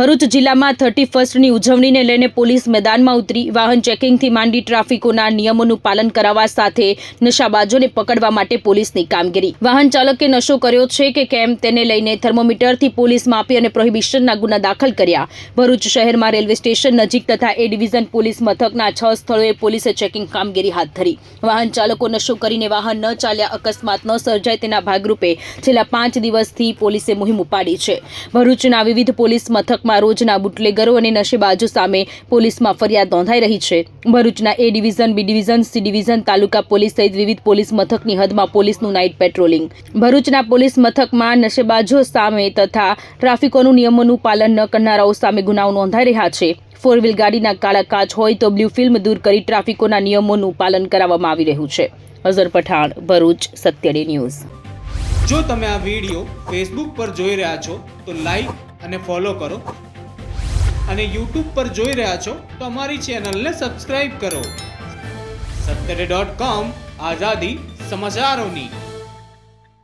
ભરૂચ જિલ્લામાં 31મી ઉજવણીને લઈને પોલીસ મેદાનમાં ઉતરી વાહન ચેકિંગથી માંડી ટ્રાફિકોના નિયમોનું પાલન કરાવવા સાથે નશાબાજોને પકડવા માટે પોલીસની કામગીરી। વાહન ચાલકે નશો કર્યો છે કે કેમ તેને લઈને થર્મોમીટરથી પોલીસ માપી અને પ્રોહિબિશનના ગુના દાખલ કર્યા। ભરૂચ શહેરમાં રેલવે સ્ટેશન નજીક તથા એ ડિવિઝન પોલીસ મથકના 6 સ્થળોએ પોલીસે ચેકિંગ કામગીરી હાથ ધરી। વાહન ચાલકો નશો કરીને વાહન ન ચાલ્યા, અકસ્માત ન સર્જાય તેના ભાગરૂપે છેલ્લા 5 દિવસથી પોલીસે મુહિમ ઉપાડી છે। ભરૂચના વિવિધ પોલીસ મથક રોજના બુટલેગરો અને નશેબાજો સામે પોલીસમાં ફરિયાદ નોંધાઈ રહી છે। ભરૂચના A division, B division, C division, taluka police સહિત વિવિધ પોલીસ મથકની હદમાં પોલીસનું નાઇટ પેટ્રોલિંગ। ભરૂચના પોલીસ મથકમાં નશેબાજો સામે તથા ટ્રાફિકોનું નિયમોનું પાલન ન કરનારાઓ સામે ગુનાઓ નોંધાઈ રહ્યા છે। 4 વ્હીલ ગાડીના કાળા કાચ હોય તો બ્લુ ફિલ્મ દૂર કરી ટ્રાફિકોના નિયમોનું પાલન કરાવવામાં આવી રહ્યું છે। અઝર પઠાણ, ભરૂચ, સત્યડી ન્યૂઝ। જો તમે આ વિડીયો ફેસબુક પર જોઈ રહ્યા છો તો લાઈક અને ફોલો કરો, અને YouTube પર જોઈ રહ્યા છો તો અમારી ચેનલને સબસ્ક્રાઇબ કરો। satyade.com આઝાદી સમાચારોની।